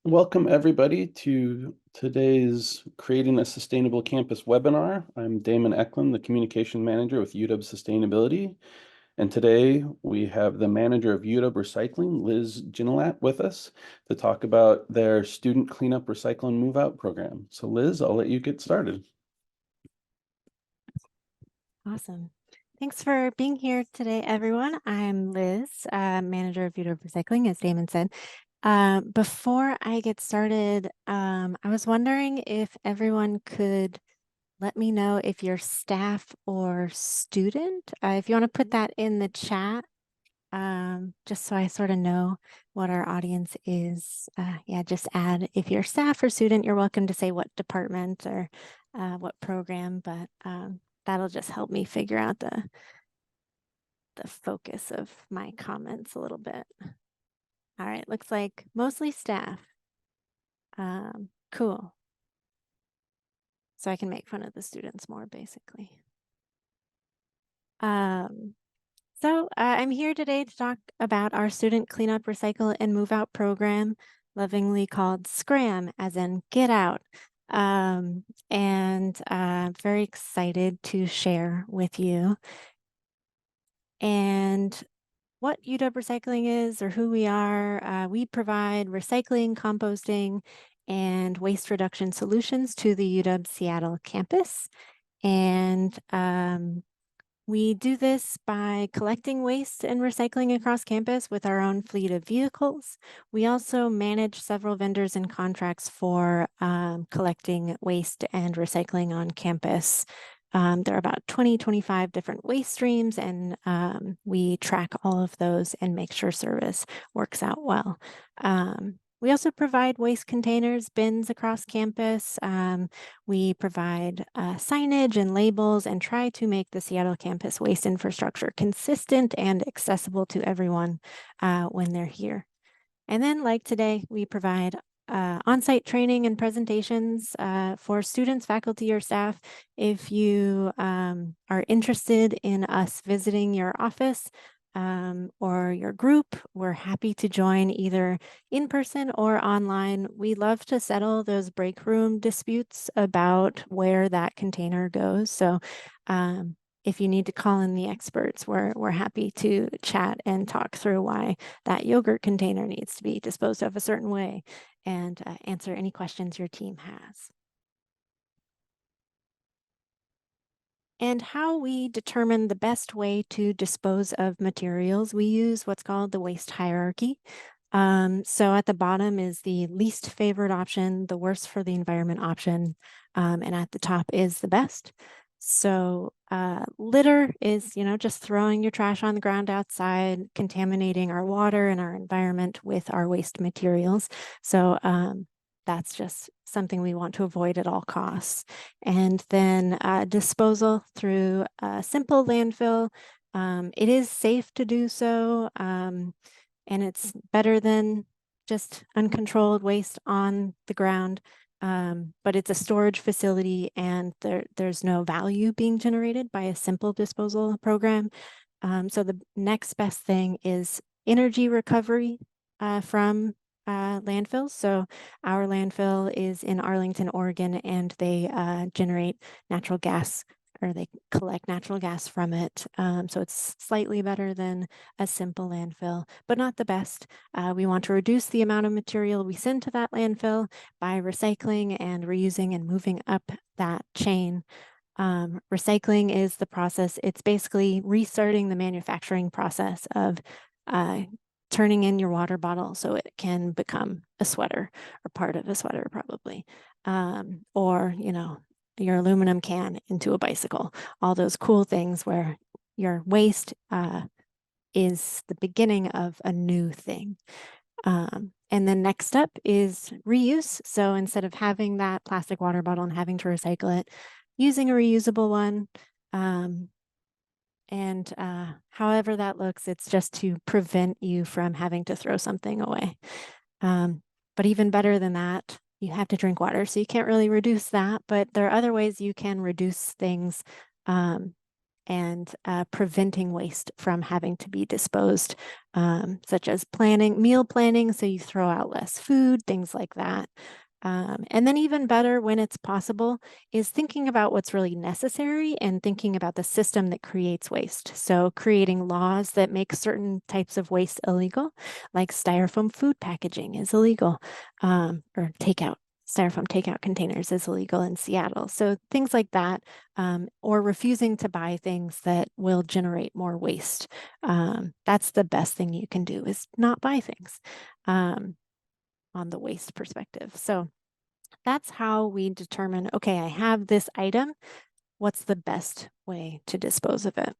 Welcome everybody to today's Creating a Sustainable Campus webinar. I'm Damon Eklund, the Communication Manager with UW Sustainability. And today we have the Manager of UW Recycling, Liz Gignilliat, with us to talk about their Student Cleanup, Recycle, and Move Out program. So Liz, I'll let you get started. Awesome. Thanks for being here today, everyone. I'm Liz, Manager of UW Recycling, as Damon said. Before I get started, I was wondering if everyone could let me know if you're staff or student. If you want to put that in the chat, just so I sort of know what our audience is. Yeah, just add if you're staff or student, you're welcome to say what department or what program, but that'll just help me figure out the focus of my comments a little bit. All right, looks like mostly staff. Cool. So I can make fun of the students more, basically. I'm here today to talk about our Student Cleanup, Recycle, and Move Out program, lovingly called SCRAM, as in Get Out. Very excited to share with you. And what UW Recycling is, or who we are, we provide recycling, composting, and waste reduction solutions to the UW Seattle campus. And we do this by collecting waste and recycling across campus with our own fleet of vehicles. We also manage several vendors and contracts for collecting waste and recycling on campus. There are about 25 different waste streams, and we track all of those and make sure service works out well. We also provide waste containers, bins across campus. We provide signage and labels and try to make the Seattle campus waste infrastructure consistent and accessible to everyone when they're here. And then, like today, we provide on-site training and presentations for students, faculty, or staff. If you are interested in us visiting your office or your group, we're happy to join either in person or online. We love to settle those break room disputes about where that container goes. So if you need to call in the experts, we're happy to chat and talk through why that yogurt container needs to be disposed of a certain way and answer any questions your team has. And how we determine the best way to dispose of materials, we use what's called the waste hierarchy. So at the bottom is the least favored option, the worst for the environment option, and at the top is the best. So litter is, just throwing your trash on the ground outside, contaminating our water and our environment with our waste materials. So that's just something we want to avoid at all costs. And then disposal through a simple landfill. It is safe to do so, and it's better than just uncontrolled waste on the ground. But it's a storage facility, and there's no value being generated by a simple disposal program. So the next best thing is energy recovery from landfills. So our landfill is in Arlington, Oregon, and they generate natural gas, or they collect natural gas from it. So it's slightly better than a simple landfill, but not the best. We want to reduce the amount of material we send to that landfill by recycling and reusing and moving up that chain. Recycling is the process. It's basically restarting the manufacturing process of turning in your water bottle so it can become a sweater, or part of a sweater probably, or your aluminum can into a bicycle. All those cool things where your waste is the beginning of a new thing. And then next step is reuse. So instead of having that plastic water bottle and having to recycle it, using a reusable one. However that looks, it's just to prevent you from having to throw something away. But even better than that, you have to drink water, so you can't really reduce that, but there are other ways you can reduce things and preventing waste from having to be disposed, such as meal planning, so you throw out less food, things like that. And then even better when it's possible is thinking about what's really necessary and thinking about the system that creates waste. So creating laws that make certain types of waste illegal, like styrofoam food packaging is illegal, or styrofoam takeout containers is illegal in Seattle. So things like that, or refusing to buy things that will generate more waste. That's the best thing you can do is not buy things. On the waste perspective. So that's how we determine, okay, I have this item. What's the best way to dispose of it?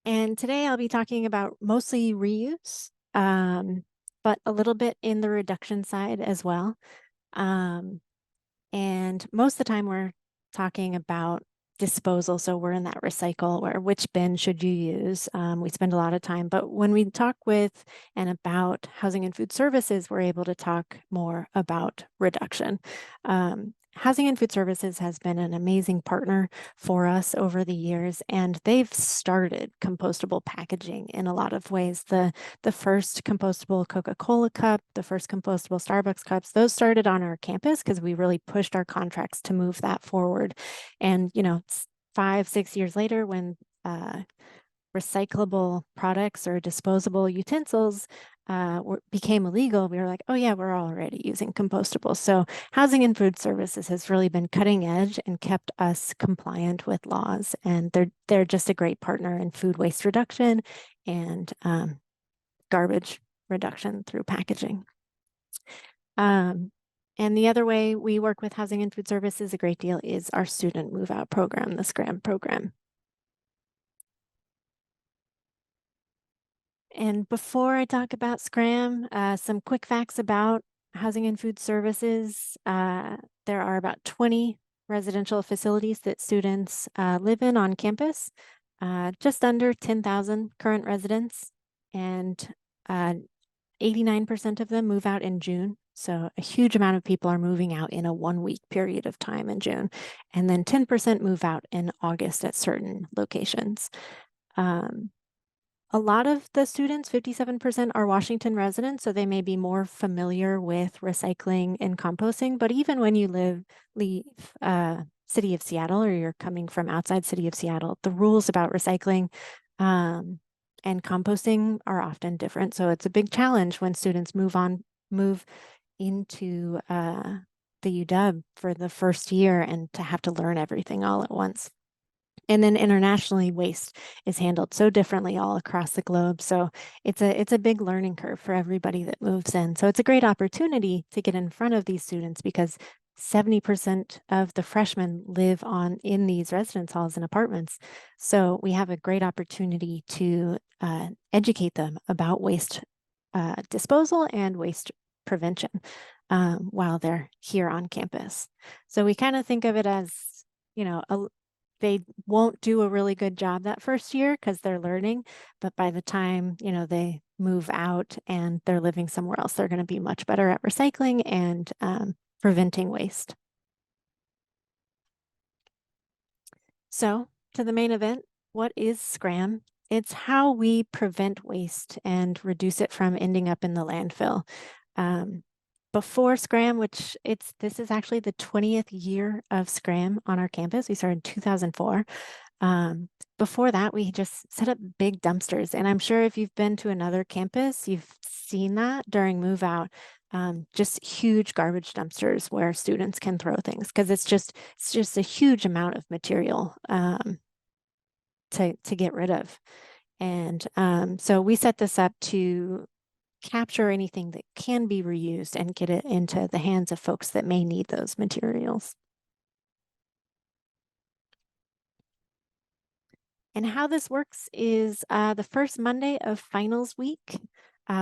And today I'll be talking about mostly reuse, but a little bit in the reduction side as well. And most of the time we're talking about disposal. So we're in that recycle where which bin should you use? We spend a lot of time, but when we talk with and about housing and food services, we're able to talk more about reduction. Housing and Food Services has been an amazing partner for us over the years, and they've started compostable packaging in a lot of ways. The first compostable Coca-Cola cup, the first compostable Starbucks cups, those started on our campus because we really pushed our contracts to move that forward. And, 5, 6 years later, when recyclable products or disposable utensils became illegal, we were like, oh yeah, we're already using compostables. So Housing and Food Services has really been cutting edge and kept us compliant with laws. And they're just a great partner in food waste reduction and garbage reduction through packaging. And the other way we work with Housing and Food Services a great deal is our student Moveout program, the SCRAM program. And before I talk about SCRAM, some quick facts about Housing and Food Services. There are about 20 residential facilities that students live in on campus, just under 10,000 current residents, and 89% of them move out in June. So a huge amount of people are moving out in a 1-week period of time in June. And then 10% move out in August at certain locations. A lot of the students, 57%, are Washington residents, so they may be more familiar with recycling and composting. But even when you leave city of Seattle, or you're coming from outside city of Seattle, the rules about recycling and composting are often different. So it's a big challenge when students move into the UW for the first year and to have to learn everything all at once. And then internationally, waste is handled so differently all across the globe. So it's a big learning curve for everybody that moves in. So it's a great opportunity to get in front of these students because 70% of the freshmen live in these residence halls and apartments. So we have a great opportunity to educate them about waste disposal and waste prevention while they're here on campus. So we kind of think of it as, they won't do a really good job that first year because they're learning, but by the time, they move out and they're living somewhere else, they're going to be much better at recycling and preventing waste. So to the main event, what is SCRAM? It's how we prevent waste and reduce it from ending up in the landfill. Before SCRAM, this is actually the 20th year of SCRAM on our campus. We started in 2004. Before that, we just set up big dumpsters. And I'm sure if you've been to another campus, you've seen that during move out. Just huge garbage dumpsters where students can throw things because it's just a huge amount of material to get rid of. And so we set this up to capture anything that can be reused and get it into the hands of folks that may need those materials. And how this works is the first Monday of finals week,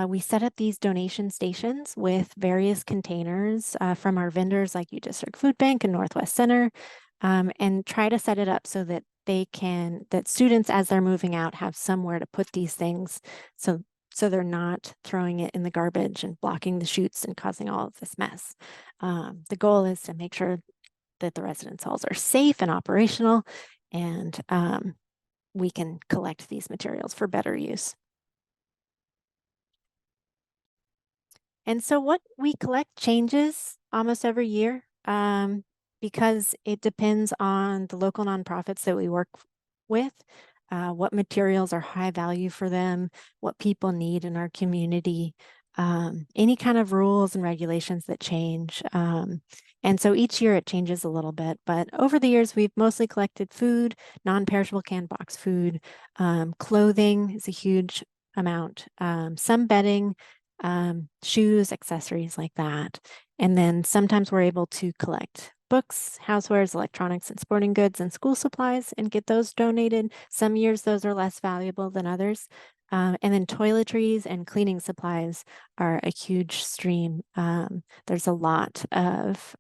we set up these donation stations with various containers from our vendors like U District Food Bank and Northwest Center, and try to set it up so that that students as they're moving out have somewhere to put these things so they're not throwing it in the garbage and blocking the chutes and causing all of this mess. The goal is to make sure that the residence halls are safe and operational, and we can collect these materials for better use. And so what we collect changes almost every year because it depends on the local nonprofits that we work with, what materials are high value for them, what people need in our community, any kind of rules and regulations that change. And so each year it changes a little bit, but over the years we've mostly collected food, non-perishable canned box food, clothing is a huge amount, some bedding, shoes, accessories like that. And then sometimes we're able to collect books, housewares, electronics, and sporting goods and school supplies and get those donated. Some years those are less valuable than others. And then toiletries and cleaning supplies are a huge stream. There's a lot of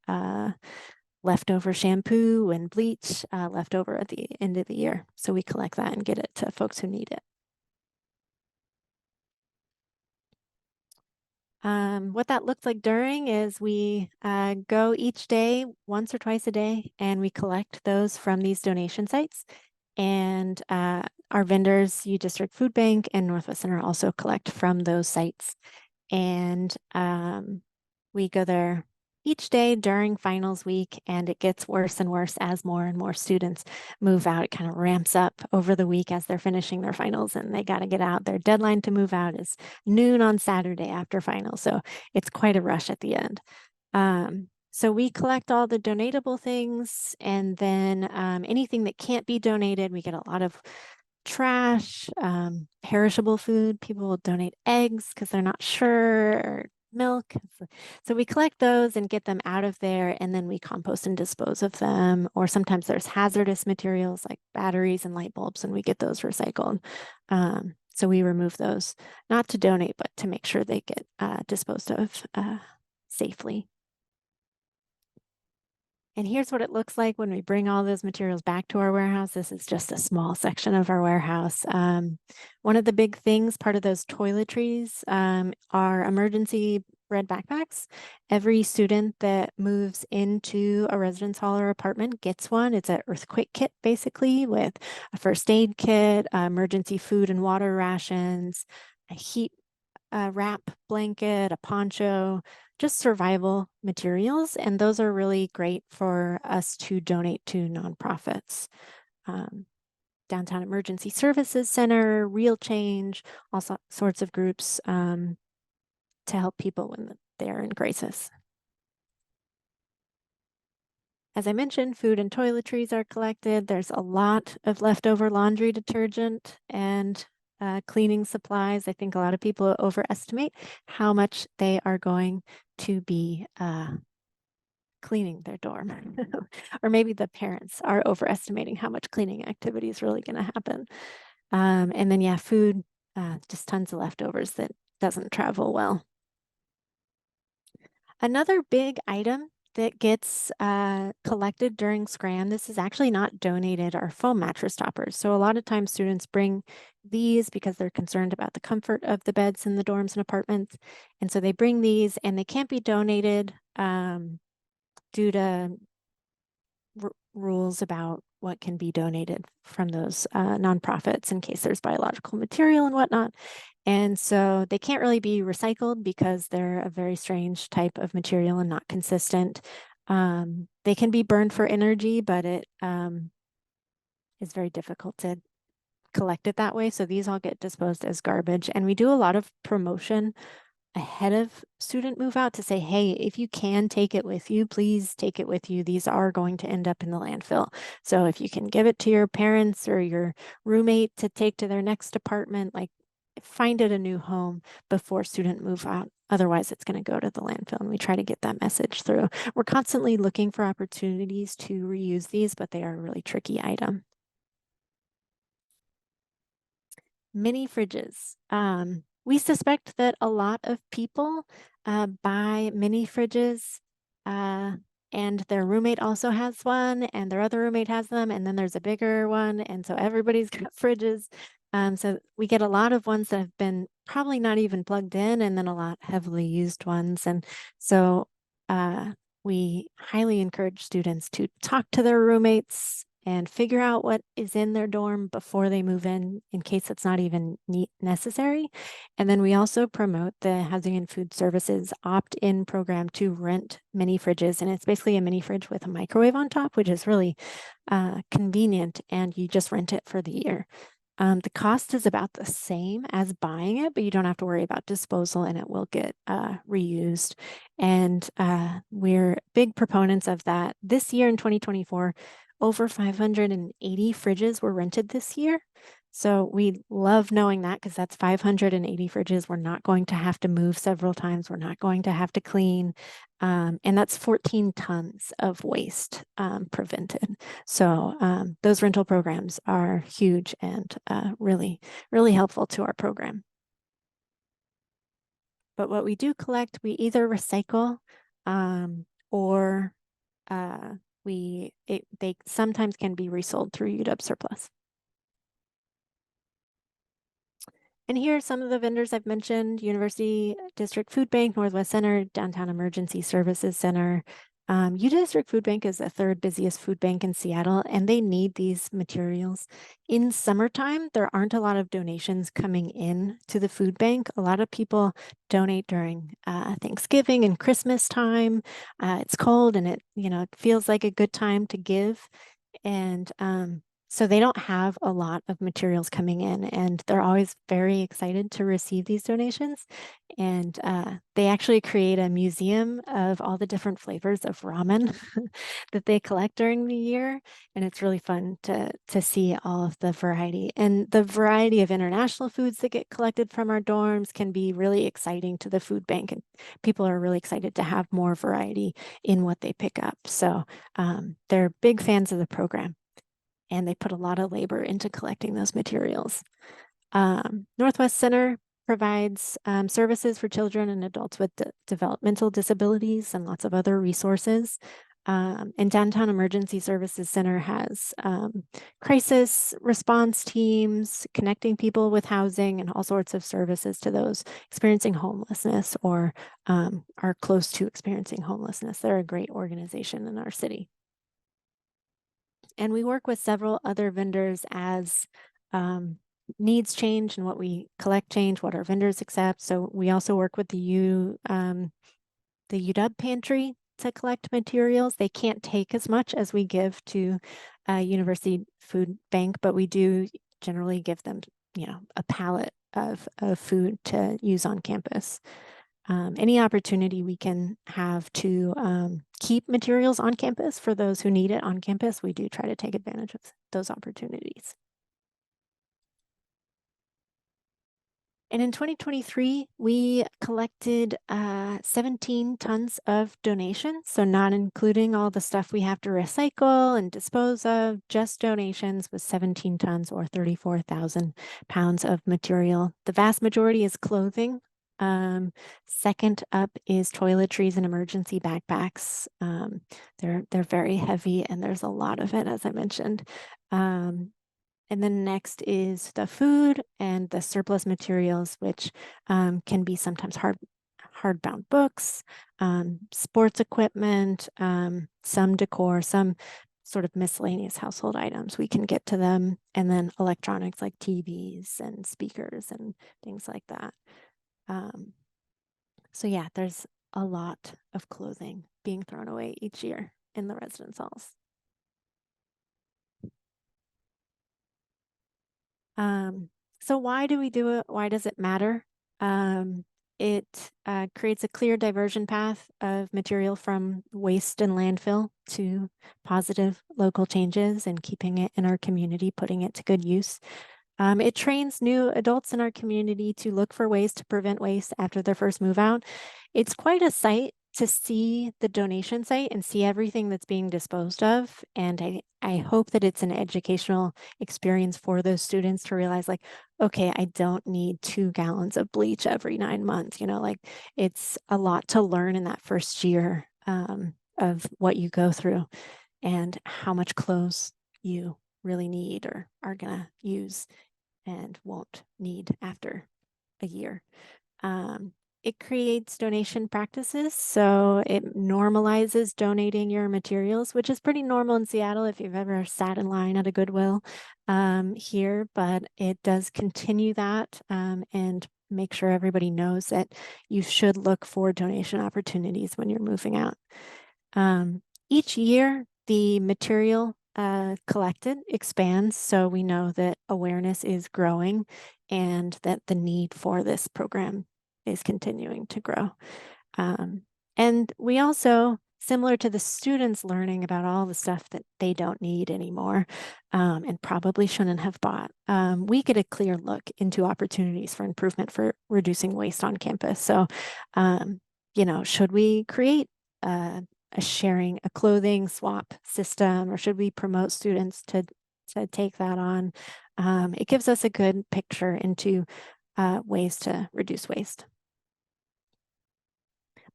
leftover shampoo and bleach left over at the end of the year. So we collect that and get it to folks who need it. What that looks like during is we go each day, once or twice a day, and we collect those from these donation sites. And our vendors, U District Food Bank and Northwest Center, also collect from those sites. And we go there each day during finals week, and it gets worse and worse as more and more students move out. It kind of ramps up over the week as they're finishing their finals and they got to get out. Their deadline to move out is noon on Saturday after finals. So it's quite a rush at the end. So we collect all the donatable things, and then anything that can't be donated, we get a lot of trash, perishable food. People will donate eggs because they're not sure, or milk. So we collect those and get them out of there, and then we compost and dispose of them. Or sometimes there's hazardous materials like batteries and light bulbs, and we get those recycled. So we remove those, not to donate, but to make sure they get disposed of safely. And here's what it looks like when we bring all those materials back to our warehouse. This is just a small section of our warehouse. One of the big things, part of those toiletries, are emergency red backpacks. Every student that moves into a residence hall or apartment gets one. It's an earthquake kit, basically, with a first aid kit, emergency food and water rations, a heat wrap blanket, a poncho, just survival materials. And those are really great for us to donate to nonprofits. Downtown Emergency Services Center, Real Change, all sorts of groups to help people when they're in crisis. As I mentioned, food and toiletries are collected. There's a lot of leftover laundry detergent and cleaning supplies. I think a lot of people overestimate how much they are going to be cleaning their dorm. Or maybe the parents are overestimating how much cleaning activity is really going to happen. And then, yeah, food, just tons of leftovers that doesn't travel well. Another big item that gets collected during SCRAM, this is actually not donated, are foam mattress toppers. So a lot of times students bring these because they're concerned about the comfort of the beds in the dorms and apartments. And so they bring these, and they can't be donated due to rules about what can be donated from those nonprofits in case there's biological material and whatnot. And so they can't really be recycled because they're a very strange type of material and not consistent. They can be burned for energy, but it is very difficult to collect it that way. So these all get disposed as garbage. And we do a lot of promotion ahead of student move out to say, hey, if you can take it with you, please take it with you. These are going to end up in the landfill. So if you can give it to your parents or your roommate to take to their next apartment, like find it a new home before student move out. Otherwise, it's going to go to the landfill, and we try to get that message through. We're constantly looking for opportunities to reuse these, but they are a really tricky item. Mini fridges. We suspect that a lot of people buy mini fridges and their roommate also has one, and their other roommate has them, and then there's a bigger one, and so everybody's got fridges. So we get a lot of ones that have been probably not even plugged in, and then a lot heavily used ones. And so we highly encourage students to talk to their roommates and figure out what is in their dorm before they move in case it's not even necessary. And then we also promote the Housing and Food Services opt-in program to rent mini fridges. And it's basically a mini fridge with a microwave on top, which is really convenient, and you just rent it for the year. The cost is about the same as buying it, but you don't have to worry about disposal, and it will get reused. And we're big proponents of that. This year in 2024, over 580 fridges were rented this year. So we love knowing that, because that's 580 fridges we're not going to have to move several times. We're not going to have to clean. And that's 14 tons of waste prevented. So those rental programs are huge and really, really helpful to our program. But what we do collect, we either recycle or they sometimes can be resold through UW Surplus. And here are some of the vendors I've mentioned: University District Food Bank, Northwest Center, Downtown Emergency Services Center. UW District Food Bank is the third busiest food bank in Seattle, and they need these materials. In summertime, there aren't a lot of donations coming in to the food bank. A lot of people donate during Thanksgiving and Christmas time. It's cold, and it feels like a good time to give. And so they don't have a lot of materials coming in, and they're always very excited to receive these donations. And they actually create a museum of all the different flavors of ramen that they collect during the year. And it's really fun to see all of the variety. And the variety of international foods that get collected from our dorms can be really exciting to the food bank. And people are really excited to have more variety in what they pick up. So they're big fans of the program, and they put a lot of labor into collecting those materials. Northwest Center provides services for children and adults with developmental disabilities and lots of other resources. And Downtown Emergency Services Center has crisis response teams, connecting people with housing and all sorts of services to those experiencing homelessness or are close to experiencing homelessness. They're a great organization in our city. And we work with several other vendors as needs change and what we collect change, what our vendors accept. So we also work with the UW pantry to collect materials. They can't take as much as we give to University Food Bank, but we do generally give them, a pallet of food to use on campus. Any opportunity we can have to keep materials on campus for those who need it on campus, we do try to take advantage of those opportunities. And in 2023, we collected 17 tons of donations. So not including all the stuff we have to recycle and dispose of, just donations was 17 tons or 34,000 pounds of material. The vast majority is clothing. Second up is toiletries and emergency backpacks. They're very heavy, and there's a lot of it, as I mentioned. And then next is the food and the surplus materials, which can be sometimes hardbound books, sports equipment, some decor, some sort of miscellaneous household items. We can get to them. And then electronics like TVs and speakers and things like that. So yeah, there's a lot of clothing being thrown away each year in the residence halls. So why do we do it? Why does it matter? It creates a clear diversion path of material from waste and landfill to positive local changes and keeping it in our community, putting it to good use. It trains new adults in our community to look for ways to prevent waste after their first move out. It's quite a sight to see the donation site and see everything that's being disposed of. And I hope that it's an educational experience for those students to realize, like, okay, I don't need 2 gallons of bleach every 9 months. Like, it's a lot to learn in that first year of what you go through and how much clothes you really need or are gonna use and won't need after a year. It creates donation practices, so it normalizes donating your materials, which is pretty normal in Seattle if you've ever sat in line at a Goodwill here, but it does continue that and make sure everybody knows that you should look for donation opportunities when you're moving out. Each year, the material collected expands, so we know that awareness is growing and that the need for this program is continuing to grow. And we also, similar to the students learning about all the stuff that they don't need anymore and probably shouldn't have bought, we get a clear look into opportunities for improvement for reducing waste on campus. So, should we create a clothing swap system, or should we promote students to take that on? It gives us a good picture into ways to reduce waste.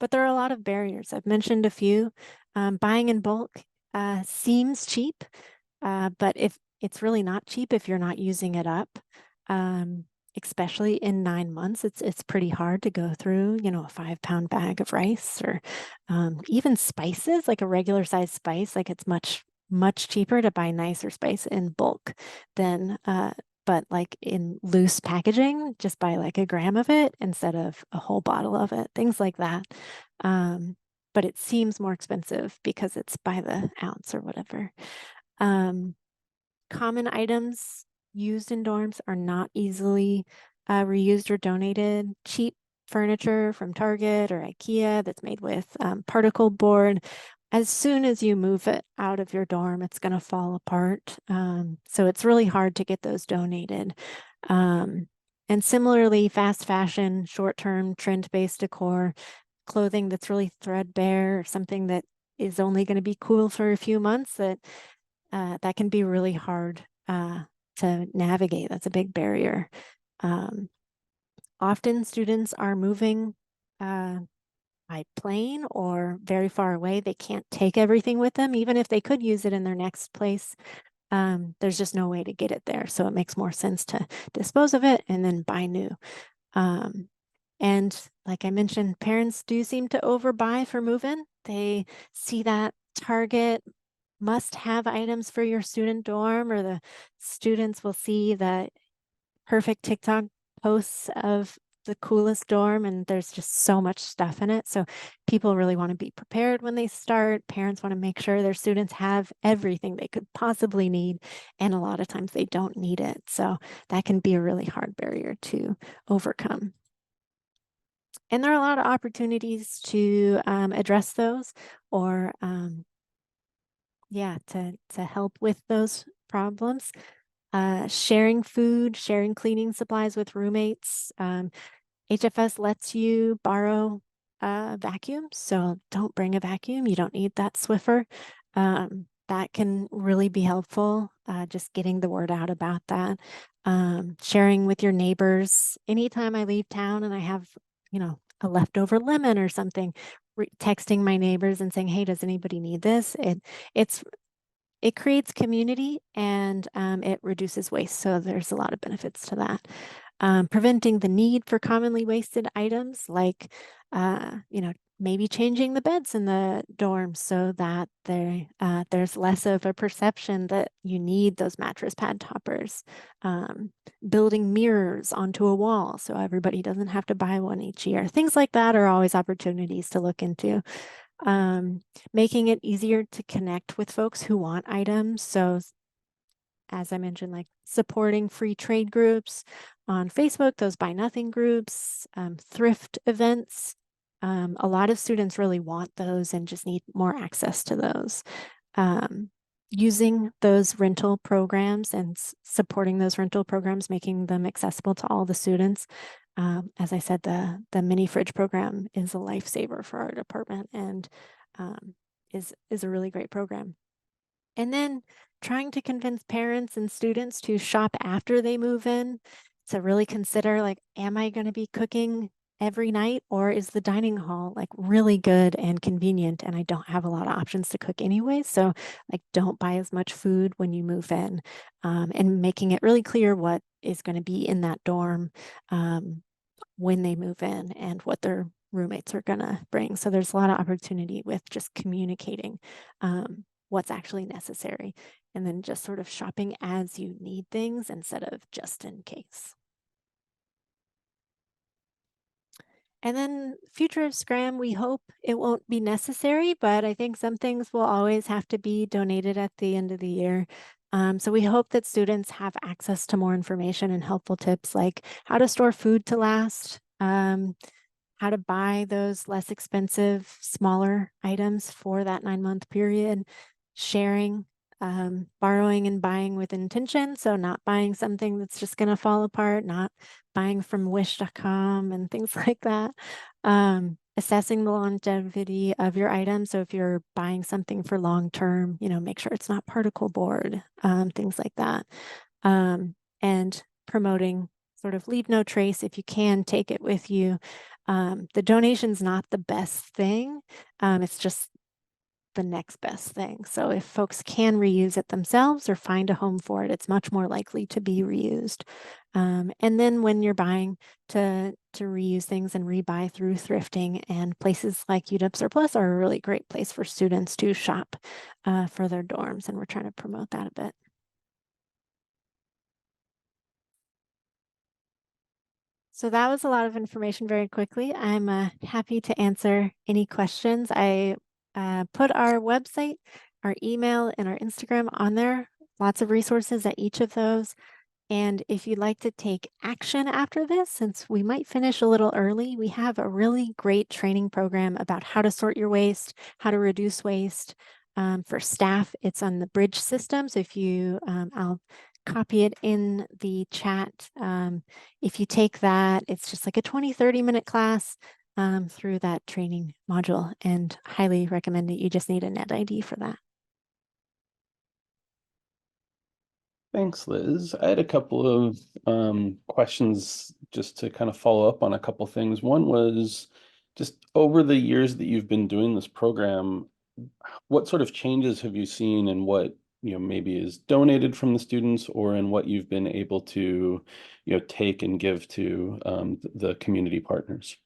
But there are a lot of barriers. I've mentioned a few. Buying in bulk seems cheap, but if it's really not cheap if you're not using it up, especially in 9 months, it's pretty hard to go through, a 5-pound bag of rice or even spices, like a regular size spice. Like it's much cheaper to buy nicer spice in bulk than but like in loose packaging, just buy like a gram of it instead of a whole bottle of it, things like that. But it seems more expensive because it's by the ounce or whatever. Common items used in dorms are not easily reused or donated. Cheap furniture from Target or IKEA that's made with particle board, as soon as you move it out of your dorm, it's going to fall apart. So it's really hard to get those donated. And similarly, fast fashion, short-term, trend-based decor, clothing that's really threadbare, or something that is only going to be cool for a few months, that can be really hard to navigate. That's a big barrier. Often students are moving by plane or very far away. They can't take everything with them, even if they could use it in their next place. There's just no way to get it there. So it makes more sense to dispose of it and then buy new. And like I mentioned, parents do seem to overbuy for move-in. They see that Target must-have items for your student dorm, or the students will see the perfect TikTok posts of the coolest dorm, and there's just so much stuff in it. So people really want to be prepared when they start. Parents want to make sure their students have everything they could possibly need, and a lot of times they don't need it. So that can be a really hard barrier to overcome. And there are a lot of opportunities to address those, or to help with those problems. Sharing food, sharing cleaning supplies with roommates. HFS lets you borrow a vacuum, so don't bring a vacuum. You don't need that Swiffer. That can really be helpful, just getting the word out about that. Sharing with your neighbors. Anytime I leave town and I have, a leftover lemon or something, texting my neighbors and saying, hey, does anybody need this? It creates community, and it reduces waste. So there's a lot of benefits to that. Preventing the need for commonly wasted items, like, maybe changing the beds in the dorms so that there's less of a perception that you need those mattress pad toppers. Building mirrors onto a wall so everybody doesn't have to buy one each year. Things like that are always opportunities to look into. Making it easier to connect with folks who want items. So as I mentioned, like supporting free trade groups on Facebook, those buy nothing groups, thrift events. A lot of students really want those and just need more access to those. Using those rental programs and supporting those rental programs, making them accessible to all the students. As I said, the mini fridge program is a lifesaver for our department, and is a really great program. And then trying to convince parents and students to shop after they move in, to really consider, like, am I going to be cooking every night, or is the dining hall like really good and convenient and I don't have a lot of options to cook anyway? So like, don't buy as much food when you move in, and making it really clear what is going to be in that dorm. when they move in and what their roommates are gonna bring. So there's a lot of opportunity with just communicating what's actually necessary and then just sort of shopping as you need things instead of just in case. And then future of SCRAM, we hope it won't be necessary, but I think some things will always have to be donated at the end of the year. So we hope that students have access to more information and helpful tips like how to store food to last, how to buy those less expensive, smaller items for that 9-month period, sharing, borrowing and buying with intention. So not buying something that's just going to fall apart, not buying from wish.com and things like that. Assessing the longevity of your item. So if you're buying something for long term, make sure it's not particle board, things like that. And promoting sort of leave no trace. If you can, take it with you. The donation's not the best thing. It's just the next best thing. So if folks can reuse it themselves or find a home for it, it's much more likely to be reused. And then when you're buying to reuse things and rebuy through thrifting, and places like UW Surplus are a really great place for students to shop for their dorms. And we're trying to promote that a bit. So that was a lot of information very quickly. I'm happy to answer any questions. I put our website, our email, and our Instagram on there. Lots of resources at each of those. And if you'd like to take action after this, since we might finish a little early, we have a really great training program about how to sort your waste, how to reduce waste. For staff, it's on the Bridge system. So if you, I'll copy it in the chat. If you take that, it's just like a 20-30 minute class through that training module, and highly recommend it. You just need a net ID for that. Thanks, Liz. I had a couple of questions just to kind of follow up on a couple things. One was just over the years that you've been doing this program, what sort of changes have you seen in what, maybe is donated from the students or in what you've been able to, take and give to the community partners?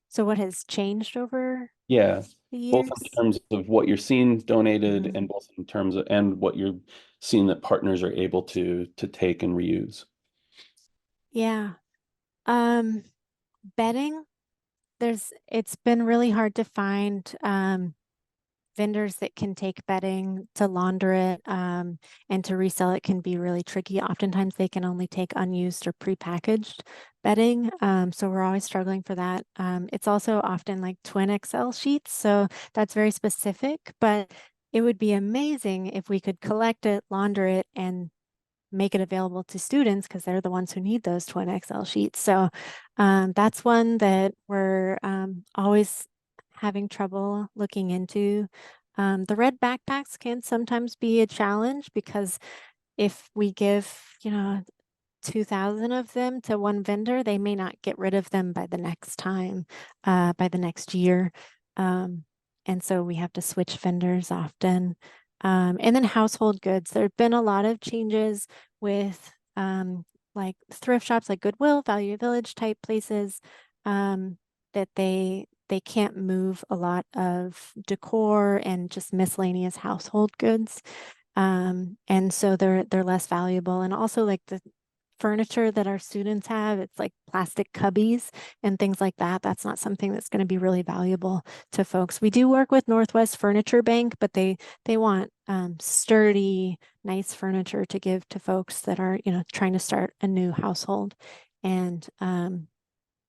So what has changed over Yeah, the both in years? terms of what you're seeing donated Mhm. and both in terms of and what you're seeing that partners are able to take and reuse. Yeah. Um, Bedding, it's been really hard to find vendors that can take bedding to launder it, and to resell it can be really tricky. Oftentimes they can only take unused or prepackaged bedding. So we're always struggling for that. It's also often like twin XL sheets. So that's very specific, but it would be amazing if we could collect it, launder it, and make it available to students because they're the ones who need those twin XL sheets. So that's one that we're always having trouble looking into. The red backpacks can sometimes be a challenge because if we give, 2,000 of them to one vendor, they may not get rid of them by the next time, by the next year. Um, and so we have to switch vendors often. And then household goods. There have been a lot of changes with like thrift shops like Goodwill, Value Village type places, that they can't move a lot of decor and just miscellaneous household goods. And so they're less valuable. And also like the furniture that our students have, it's like plastic cubbies and things like that. That's not something that's going to be really valuable to folks. We do work with Northwest Furniture Bank, but they want sturdy, nice furniture to give to folks that are, trying to start a new household. And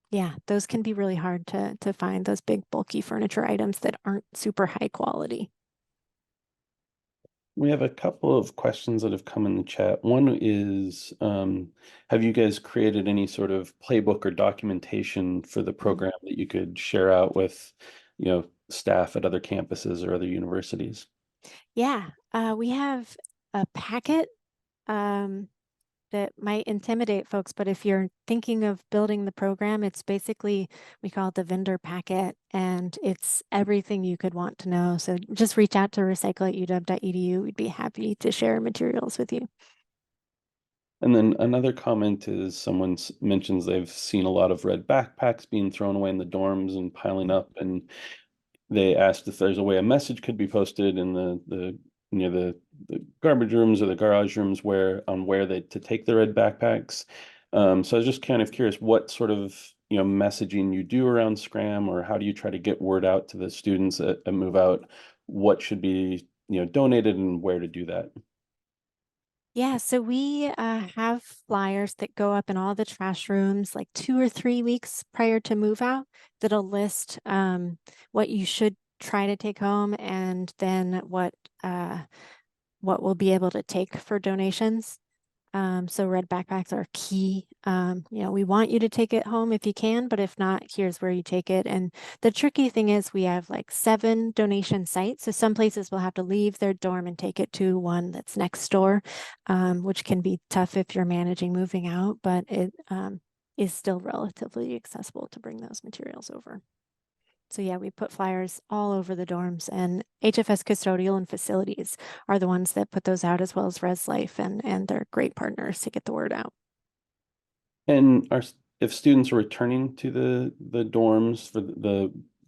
yeah, those can be really hard to find, those big bulky furniture items that aren't super high quality. We have a couple of questions that have come in the chat. One is, have you guys created any sort of playbook or documentation for the Mm. program that you could share out with, staff at other campuses or other universities? Yeah, we have a packet um, that might intimidate folks, but if you're thinking of building the program, it's basically, we call it the vendor packet, and it's everything you could want to know. So just reach out to recycle@uw.edu. We'd be happy to share materials with you. And then another comment is someone mentions they've seen a lot of red backpacks being thrown away in the dorms and piling up, and they asked if there's a way a message could be posted in the near the garbage rooms or the garage rooms where they to take the red backpacks. So I was just kind of curious what sort of messaging you do around Scram, or how do you try to get word out to the students at Move Out what should be donated and where to do that. Yeah, so we have flyers that go up in all the trash rooms like 2 or 3 weeks prior to move out that'll list what you should try to take home and then what we'll be able to take for donations. So red backpacks are key. We want you to take it home if you can, but if not, here's where you take it. And the tricky thing is we have like 7 donation sites. So some places will have to leave their dorm and take it to one that's next door, which can be tough if you're managing moving out, but it is still relatively accessible to bring those materials over. So yeah, we put flyers all over the dorms, and HFS Custodial and Facilities are the ones that put those out, as well as Res Life, and they're great partners to get the word out. And if students are returning to the dorms for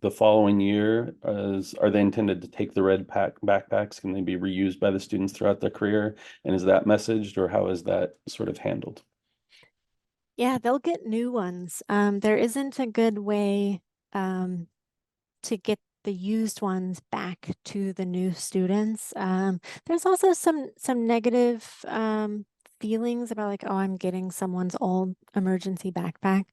the following year, are they intended to take the red backpacks? Can they be reused by the students throughout their career? And is that messaged, or how is that sort of handled? Yeah, they'll get new ones. There isn't a good way um, to get the used ones back to the new students. There's also some negative feelings about like, oh, I'm getting someone's old emergency backpack.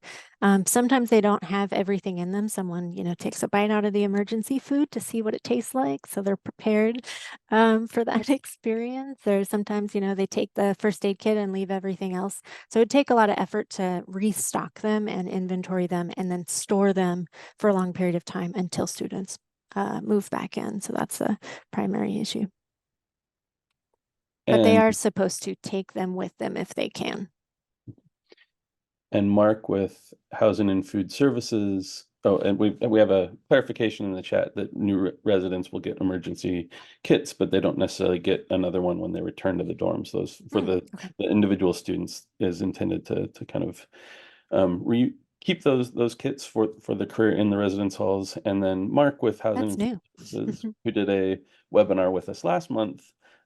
Sometimes they don't have everything in them. Someone, takes a bite out of the emergency food to see what it tastes like, so they're prepared for that experience. There's sometimes, they take the first aid kit and leave everything else. So it'd take a lot of effort to restock them and inventory them and then store them for a long period of time until students move back in. So that's the primary issue. But they And are supposed to take them with them if they can. and Mark with Housing and Food Services. Oh, and we have a clarification in the chat that new residents will get emergency kits, but they don't necessarily get another one when they return to the dorms. Those for Okay, the individual students is intended to kind of re keep those kits for the career in the residence halls. And then Mark with Housing that's and new. Food Services, who did a webinar with us last month,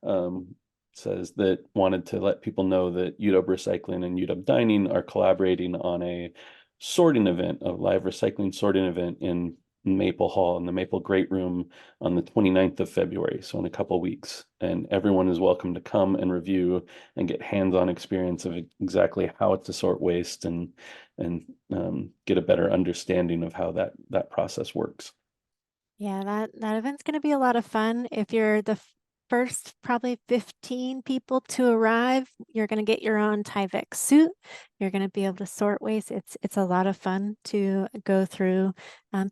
um, says that wanted to let people know that UW Recycling and UW Dining are collaborating on a sorting event, a live recycling sorting event in Maple Hall in the Maple Great Room on the 29th of February, so in a couple weeks. And everyone is welcome to come and review and get hands-on experience of exactly how to sort waste and get a better understanding of how that process works. Yeah, that event's going to be a lot of fun. If you're the first probably 15 people to arrive, you're going to get your own Tyvek suit. You're going to be able to sort waste. It's a lot of fun to go through.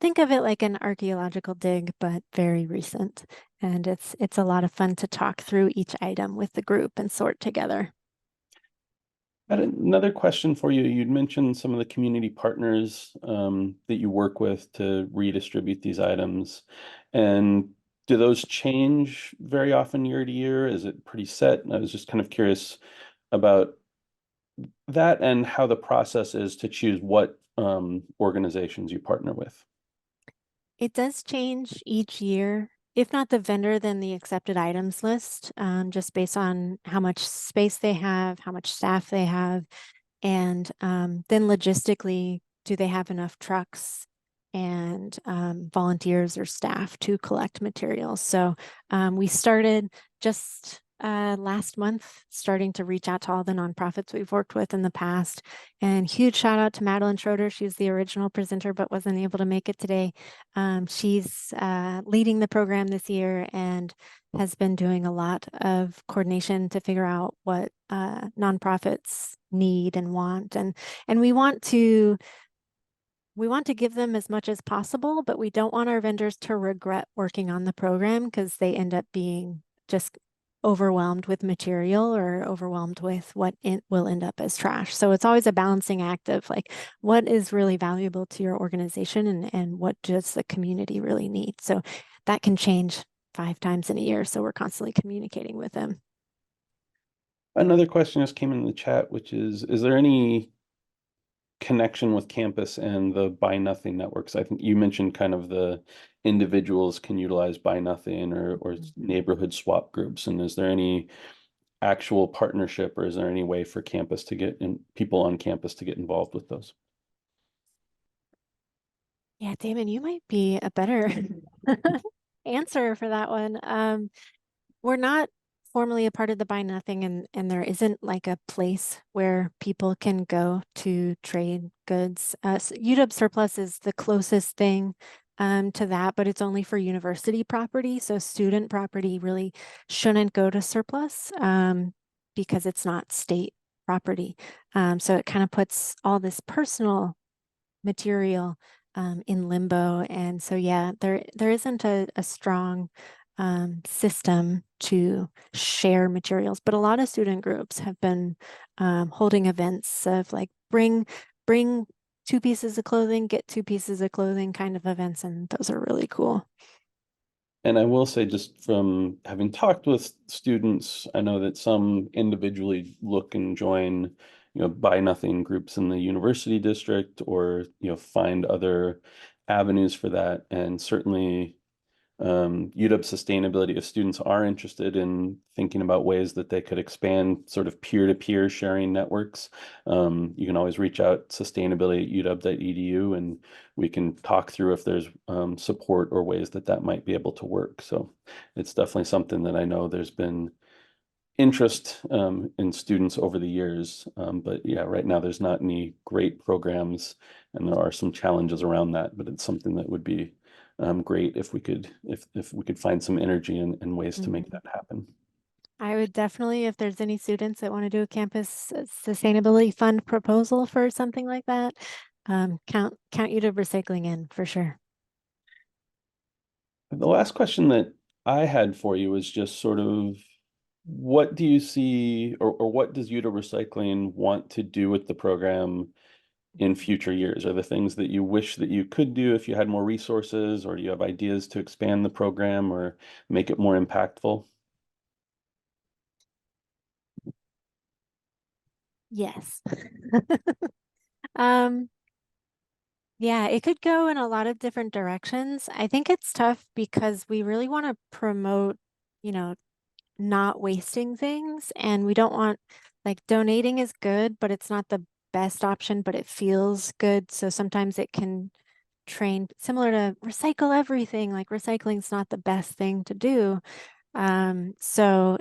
Think of it like an archaeological dig, but very recent. And it's a lot of fun to talk through each item with the group and sort together. I had another question for you. You'd mentioned some of the community partners that you work with to redistribute these items. And do those change very often year to year? Is it pretty set? And I was just kind of curious about that and how the process is to choose what organizations you partner with. It does change each year. If not the vendor, then the accepted items list, just based on how much space they have, how much staff they have, and then logistically, do they have enough trucks and volunteers or staff to collect materials? So we started just last month, starting to reach out to all the nonprofits we've worked with in the past. And huge shout out to Madeline Schroeder. She's the original presenter, but wasn't able to make it today. She's leading the program this year and has been doing a lot of coordination to figure out what nonprofits need and want, and we want to give them as much as possible, but we don't want our vendors to regret working on the program because they end up being just overwhelmed with material or overwhelmed with what it will end up as trash. So it's always a balancing act of like what is really valuable to your organization and what does the community really need. So that can change 5 times in a year. So we're constantly communicating with them. Another question just came in the chat, which is there any connection with campus and the Buy Nothing networks? I think you mentioned kind of the individuals can utilize Buy Nothing or neighborhood swap groups. And is there any actual partnership or is there any way for campus to get in people on campus to get involved with those? Yeah, Damon, you might be a better answer for that one. We're not formally a part of the Buy Nothing, and there isn't like a place where people can go to trade goods. UW Surplus is the closest thing to that, but it's only for university property. So student property really shouldn't go to surplus because it's not state property. So it kind of puts all this personal material in limbo. And so, yeah, there isn't a strong system to share materials, but a lot of student groups have been holding events of like bring 2 pieces of clothing, get 2 pieces of clothing kind of events, and those are really cool. And I will say, just from having talked with students, I know that some individually look and join, Buy Nothing groups in the university district or, find other avenues for that. And certainly UW sustainability, if students are interested in thinking about ways that they could expand sort of peer-to-peer sharing networks, you can always reach out sustainability@uw.edu and we can talk through if there's support or ways that that might be able to work. So it's definitely something that I know there's been interest in students over the years. But yeah, right now there's not any great programs and there are some challenges around that, but it's something that would be great if we could if we could find some energy and ways to make Mhm. that happen. I would definitely, if there's any students that want to do a campus sustainability fund proposal for something like that, count you to recycling in for sure. The last question that I had for you is just sort of what do you see or what does Utah Recycling want to do with the program in future years? Are there things that you wish that you could do if you had more resources, or do you have ideas to expand the program or make it more impactful? Yes. Um, yeah, it could go in a lot of different directions. I think it's tough because we really want to promote, you know, not wasting things, and we don't want like donating is good, but it's not the best option, but it feels good. So sometimes it can train similar to recycle everything, like recycling's not the best thing to do. So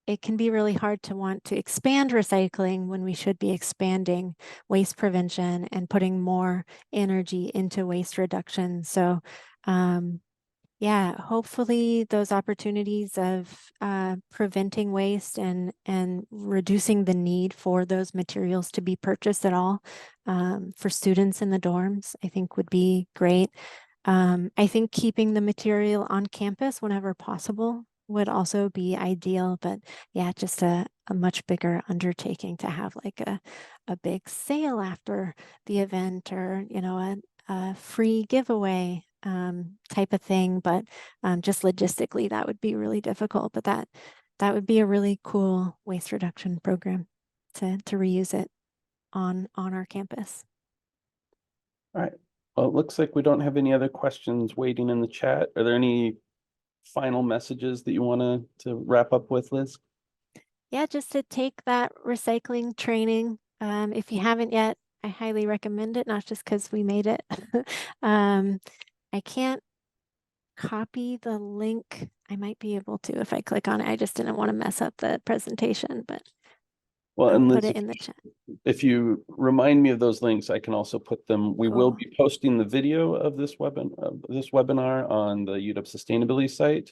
it can be really hard to want to expand recycling when we should be expanding waste prevention and putting more energy into waste reduction. So, yeah, hopefully those opportunities of preventing waste and reducing the need for those materials to be purchased at all for students in the dorms, I think would be great. I think keeping the material on campus whenever possible would also be ideal, but yeah, just a much bigger undertaking to have like a big sale after the event or, a free giveaway type of thing. But just logistically, that would be really difficult. But that would be a really cool waste reduction program to reuse it on our campus. All right. Well, it looks like we don't have any other questions waiting in the chat. Are there any final messages that you want to wrap up with, Liz? Yeah, just to take that recycling training. If you haven't yet, I highly recommend it, not just because we made it. um, I can't copy the link. I might be able to if I click on it. I just didn't want to mess up the presentation, but Well, I'll and put Liz, it in the chat. if you remind me of those links, I can also put them. We will Cool. be posting the video of this webinar on the UW Sustainability site.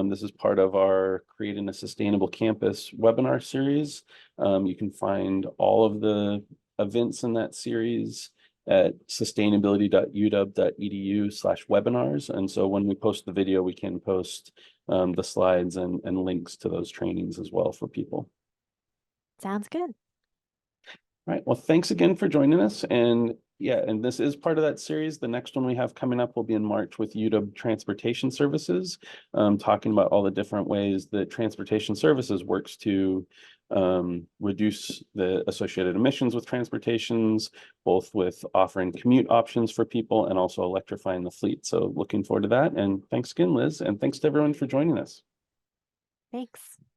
This is part of our Creating a Sustainable Campus webinar series. You can find all of the events in that series at sustainability.uw.edu/webinars. And so when we post the video, we can post the slides and links to those trainings as well for people. Sounds good. All right. Well, thanks again for joining us. And yeah, and this is part of that series. The next one we have coming up will be in March with UW Transportation Services, talking about all the different ways that transportation services works to reduce the associated emissions with transportations, both with offering commute options for people and also electrifying the fleet. So looking forward to that. And thanks again, Liz, and thanks to everyone for joining us. Thanks.